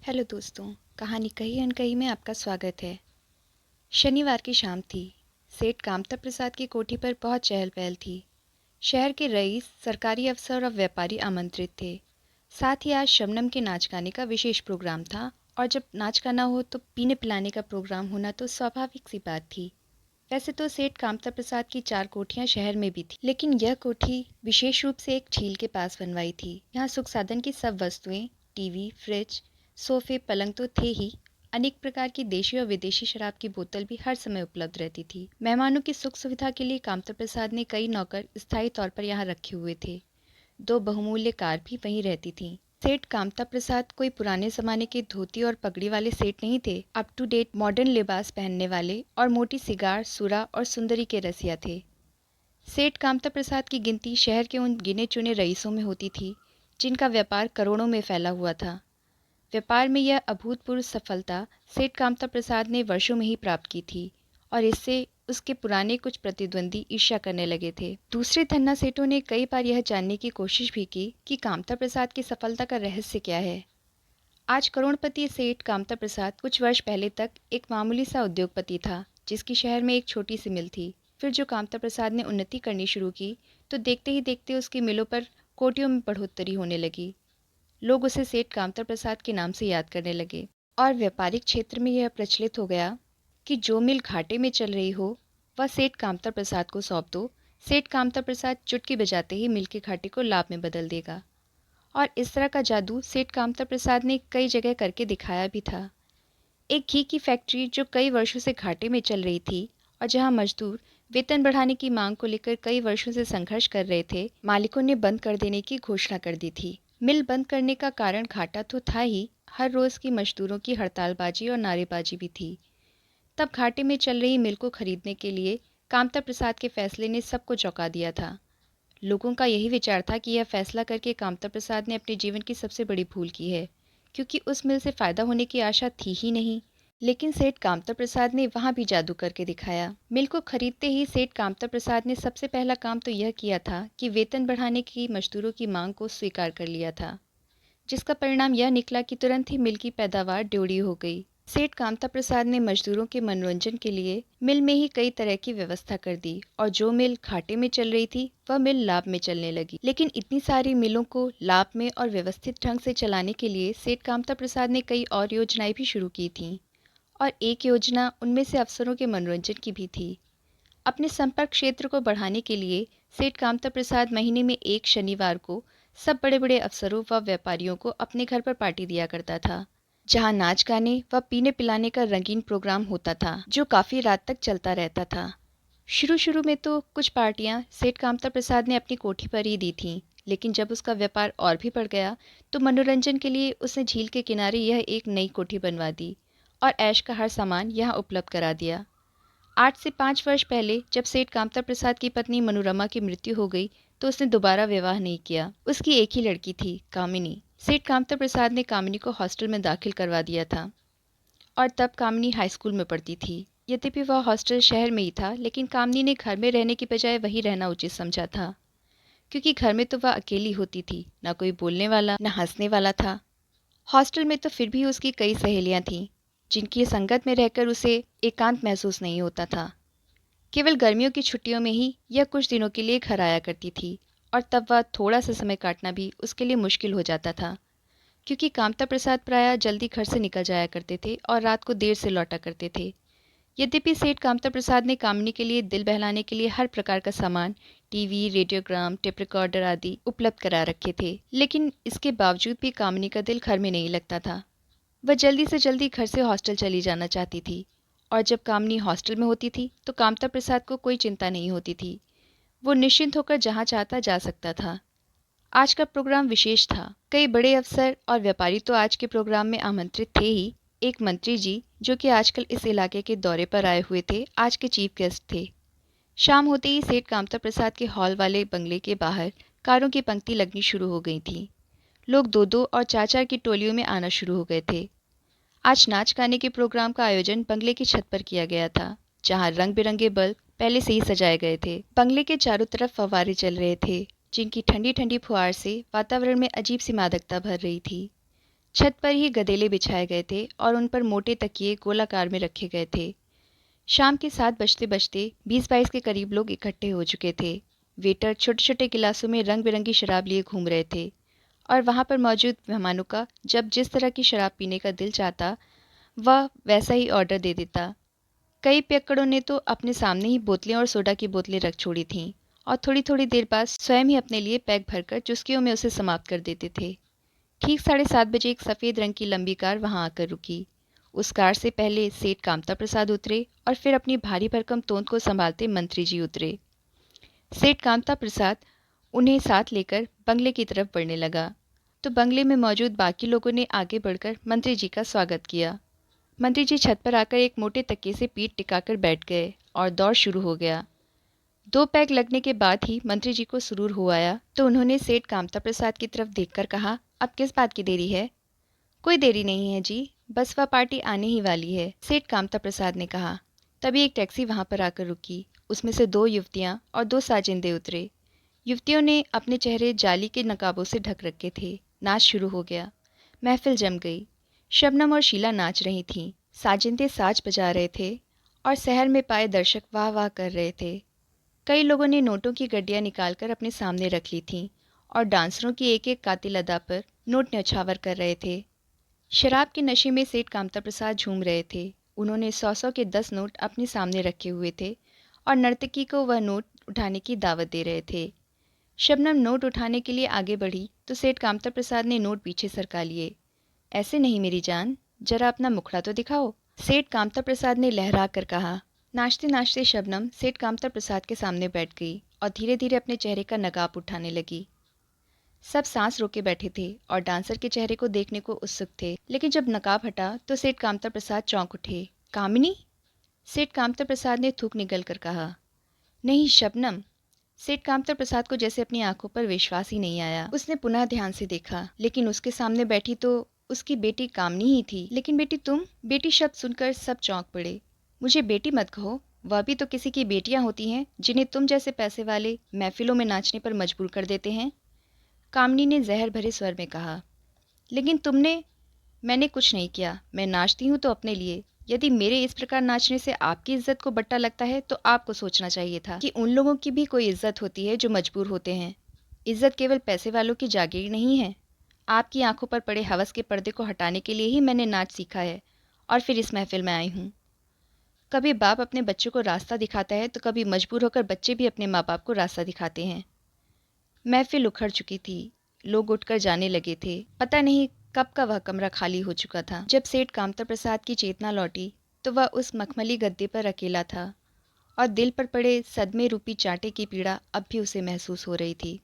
Hello दोस्तों, कहानी कही अनकही में आपका स्वागत है। शनिवार की शाम थी। सेठ कामता प्रसाद की कोठी पर बहुत चहल पहल थी। शहर के रईस, सरकारी अफसर और व्यापारी आमंत्रित थे। साथ ही आज शबनम के नाच गाने का विशेष प्रोग्राम था, और जब नाच गाना हो तो पीने पिलाने का प्रोग्राम होना तो स्वाभाविक सी बात थी। वैसे तो सेठ कामता प्रसाद की 4 कोठियां शहर में भी थी, लेकिन यह कोठी विशेष रूप से एक झील के पास बनवाई थी। यहाँ सुख साधन की सब वस्तुएं, टीवी, फ्रिज, सोफे, पलंग तो थे ही, अनेक प्रकार की देशी और विदेशी शराब की बोतल भी हर समय उपलब्ध रहती थी। मेहमानों की सुख सुविधा के लिए कामता प्रसाद ने कई नौकर स्थायी तौर पर यहाँ रखे हुए थे। 2 बहुमूल्य कार भी वहीं रहती थीं। सेठ कामता प्रसाद कोई पुराने जमाने के धोती और पगड़ी वाले सेठ नहीं थे। अप टू डेट मॉडर्न लिबास पहनने वाले और मोटी सिगार, सुरा और सुंदरी के रसिया थे। सेठ कामता प्रसाद की गिनती शहर के उन गिने चुने रईसों में होती थी जिनका व्यापार करोड़ों में फैला हुआ था। व्यापार में यह अभूतपूर्व सफलता सेठ कामता प्रसाद ने वर्षों में ही प्राप्त की थी, और इससे उसके पुराने कुछ प्रतिद्वंदी ईर्ष्या करने लगे थे। दूसरे धन्ना सेठों ने कई बार यह जानने की कोशिश भी की कि कामता प्रसाद की सफलता का रहस्य क्या है। आज करोड़पति सेठ कामता प्रसाद कुछ वर्ष पहले तक एक मामूली सा उद्योगपति था, जिसकी शहर में एक छोटी सी मिल थी। फिर जो कामता प्रसाद ने उन्नति करनी शुरू की, तो देखते ही देखते उसकी मिलों पर कोटियों में बढ़ोतरी होने लगी। लोग उसे सेठ कामता प्रसाद के नाम से याद करने लगे, और व्यापारिक क्षेत्र में यह प्रचलित हो गया कि जो मिल घाटे में चल रही हो वह सेठ कामता प्रसाद को सौंप दो। सेठ कामता प्रसाद चुटकी बजाते ही मिल के घाटे को लाभ में बदल देगा। और इस तरह का जादू सेठ कामता प्रसाद ने कई जगह करके दिखाया भी था। एक घी की फैक्ट्री जो कई वर्षों से घाटे में चल रही थी, और जहां मजदूर वेतन बढ़ाने की मांग को लेकर कई वर्षों से संघर्ष कर रहे थे, मालिकों ने बंद कर देने की घोषणा कर दी थी। मिल बंद करने का कारण घाटा तो था ही, हर रोज की मजदूरों की हड़तालबाजी और नारेबाजी भी थी। तब घाटे में चल रही मिल को खरीदने के लिए कामता प्रसाद के फैसले ने सबको चौंका दिया था। लोगों का यही विचार था कि यह फैसला करके कामता प्रसाद ने अपने जीवन की सबसे बड़ी भूल की है, क्योंकि उस मिल से फायदा होने की आशा थी ही नहीं। लेकिन सेठ कामता प्रसाद ने वहां भी जादू करके दिखाया। मिल को खरीदते ही सेठ कामता प्रसाद ने सबसे पहला काम तो यह किया था कि वेतन बढ़ाने की मजदूरों की मांग को स्वीकार कर लिया था, जिसका परिणाम यह निकला कि तुरंत ही मिल की पैदावार द्योड़ी हो गई। सेठ कामता प्रसाद ने मजदूरों के मनोरंजन के लिए मिल में ही कई तरह की व्यवस्था कर दी, और जो मिल घाटे में चल रही थी वह मिल लाभ में चलने लगी। लेकिन इतनी सारी मिलों को लाभ में और व्यवस्थित ढंग से चलाने के लिए सेठ कामता प्रसाद ने कई और योजनाएं भी शुरू की थीं, और एक योजना उनमें से अफसरों के मनोरंजन की भी थी। अपने संपर्क क्षेत्र को बढ़ाने के लिए सेठ कामता प्रसाद महीने में एक शनिवार को सब बड़े बड़े अफसरों व व्यापारियों को अपने घर पर पार्टी दिया करता था, जहां नाच गाने व पीने पिलाने का रंगीन प्रोग्राम होता था, जो काफ़ी रात तक चलता रहता था। शुरू शुरू में तो कुछ पार्टियां सेठ कामता प्रसाद ने अपनी कोठी पर ही दी थीं, लेकिन जब उसका व्यापार और भी बढ़ गया तो मनोरंजन के लिए उसने झील के किनारे यह एक नई कोठी बनवा दी, और ऐश का हर सामान यहाँ उपलब्ध करा दिया। 8 से 5 वर्ष पहले जब सेठ कामता प्रसाद की पत्नी मनोरमा की मृत्यु हो गई, तो उसने दोबारा विवाह नहीं किया। उसकी एक ही लड़की थी, कामिनी। सेठ कामता प्रसाद ने कामिनी को हॉस्टल में दाखिल करवा दिया था, और तब कामिनी हाई स्कूल में पढ़ती थी। यद्यपि वह हॉस्टल शहर में ही था, लेकिन कामिनी ने घर में रहने की बजाय वहीं रहना उचित समझा था, क्योंकि घर में तो वह अकेली होती थी, ना कोई बोलने वाला, ना हंसने वाला था। हॉस्टल में तो फिर भी उसकी कई सहेलियां थीं, जिनकी संगत में रहकर उसे एकांत महसूस नहीं होता था। केवल गर्मियों की छुट्टियों में ही यह कुछ दिनों के लिए घर आया करती थी, और तब वह थोड़ा सा समय काटना भी उसके लिए मुश्किल हो जाता था, क्योंकि कामता प्रसाद प्रायः जल्दी घर से निकल जाया करते थे और रात को देर से लौटा करते थे। यद्यपि सेठ कामता प्रसाद ने कामिनी के लिए दिल बहलाने के लिए हर प्रकार का सामान, टीवी, रेडियोग्राम, टेप रिकॉर्डर आदि उपलब्ध करा रखे थे, लेकिन इसके बावजूद भी कामिनी का दिल घर में नहीं लगता था। वह जल्दी से जल्दी घर से हॉस्टल चली जाना चाहती थी, और जब कामिनी हॉस्टल में होती थी तो कामता प्रसाद को कोई चिंता नहीं होती थी। वो निश्चिंत होकर जहाँ चाहता जा सकता था। आज का प्रोग्राम विशेष था। कई बड़े अफसर और व्यापारी तो आज के प्रोग्राम में आमंत्रित थे ही। एक मंत्री जी, जो कि आजकल इस इलाके के दौरे पर आए हुए थे, आज के चीफ गेस्ट थे। शाम होते ही सेठ कामता प्रसाद के हॉल वाले बंगले के बाहर कारों की पंक्ति लगनी शुरू हो गई थी। लोग दो दो और चार चार की टोलियों में आना शुरू हो गए थे। आज नाच गाने के प्रोग्राम का आयोजन बंगले की छत पर किया गया था, जहां रंग बिरंगे बल्ब पहले से ही सजाए गए थे। बंगले के चारों तरफ फव्वारे चल रहे थे, जिनकी ठंडी ठंडी फुहार से वातावरण में अजीब सी मादकता भर रही थी। छत पर ही गदेले बिछाए गए थे और उन पर मोटे तकिए गोलाकार में रखे गए थे। शाम के 7 बजते बजते 20-22 के करीब लोग इकट्ठे हो चुके थे। वेटर छोटे छोटे गिलासों में रंग बिरंगी शराब लिए घूम रहे थे और वहाँ पर मौजूद मेहमानों का जब जिस तरह की शराब पीने का दिल चाहता वह वैसा ही ऑर्डर दे देता। कई पियक्कड़ों ने तो अपने सामने ही बोतलें और सोडा की बोतलें रख छोड़ी थीं और थोड़ी थोड़ी देर बाद स्वयं ही अपने लिए पैक भरकर चुस्कियों में उसे समाप्त कर देते थे। ठीक 7:30 बजे एक सफ़ेद रंग की लंबी कार वहां आकर रुकी। उस कार से पहले सेठ कामता प्रसाद उतरे और फिर अपनी भारी भरकम तोंद को संभालते मंत्री जी उतरे। सेठ कामता प्रसाद उन्हें साथ लेकर बंगले की तरफ बढ़ने लगा तो बंगले में मौजूद बाकी लोगों ने आगे बढ़कर मंत्री जी का स्वागत किया। मंत्री जी छत पर आकर एक मोटे तकिए से पीठ टिकाकर बैठ गए और दौड़ शुरू हो गया। 2 पैग लगने के बाद ही मंत्री जी को सुरूर हो आया तो उन्होंने सेठ कामता प्रसाद की तरफ देखकर कहा, अब किस बात की देरी है? कोई देरी नहीं है जी, बस वह पार्टी आने ही वाली है, सेठ कामता प्रसाद ने कहा। तभी एक टैक्सी वहां पर आकर रुकी। उसमें से 2 युवतियां और 2 साजिंदे उतरे। युवतियों ने अपने चेहरे जाली के नकाबों से ढक रखे थे। नाच शुरू हो गया। महफिल जम गई। शबनम और शीला नाच रही थीं। साजिंदे साज बजा रहे थे और शहर में पाए दर्शक वाह वाह कर रहे थे। कई लोगों ने नोटों की गड्डियां निकालकर अपने सामने रख ली थीं और डांसरों की एक एक कातिल अदा पर नोट न्यौछावर कर रहे थे। शराब के नशे में सेठ कामता प्रसाद झूम रहे थे। उन्होंने 100-100 के 10 नोट अपने सामने रखे हुए थे और नर्तकी को वह नोट उठाने की दावत दे रहे थे। शबनम नोट उठाने के लिए आगे बढ़ी तो सेठ कामता प्रसाद ने नोट पीछे सरका लिए। ऐसे नहीं मेरी जान, जरा अपना मुखड़ा तो दिखाओ, सेठ कामता प्रसाद ने लहरा कर कहा। नाचते नाचते शबनम सेठ कामता प्रसाद के सामने बैठ गई और धीरे धीरे अपने चेहरे का नकाब उठाने लगी। सब सांस रोके बैठे थे और डांसर के चेहरे को देखने को उत्सुक थे, लेकिन जब नकाब हटा तो सेठ कामता प्रसाद चौंक उठे। कामिनी? सेठ कामता प्रसाद ने थूक निगल कर कहा। नहीं शबनम। सेठ कामता प्रसाद को जैसे अपनी आंखों पर विश्वास ही नहीं आया। उसने पुनः ध्यान से देखा, लेकिन उसके सामने बैठी तो उसकी बेटी कामनी ही थी। लेकिन बेटी तुम? बेटी शब्द सुनकर सब चौंक पड़े। मुझे बेटी मत कहो, वह भी तो किसी की बेटियां होती हैं जिन्हें तुम जैसे पैसे वाले महफिलों में नाचने पर मजबूर कर देते हैं। कामनी ने जहर भरे स्वर में कहा। लेकिन तुमने? मैंने कुछ नहीं किया, मैं नाचती हूँ तो अपने लिए। यदि मेरे इस प्रकार नाचने से आपकी इज्जत को बट्टा लगता है तो आपको सोचना चाहिए था कि उन लोगों की भी कोई इज्जत होती है जो मजबूर होते हैं। इज्जत केवल पैसे वालों की जागीर नहीं है। आपकी आंखों पर पड़े हवस के पर्दे को हटाने के लिए ही मैंने नाच सीखा है और फिर इस महफिल में आई हूँ। कभी बाप अपने बच्चों को रास्ता दिखाता है तो कभी मजबूर होकर बच्चे भी अपने माँ बाप को रास्ता दिखाते हैं। महफिल उखड़ चुकी थी। लोग उठकर जाने लगे थे। पता नहीं कब का वह कमरा खाली हो चुका था। जब सेठ कामता प्रसाद की चेतना लौटी तो वह उस मखमली गद्दे पर अकेला था और दिल पर पड़े सदमे रूपी चांटे की पीड़ा अब भी उसे महसूस हो रही थी।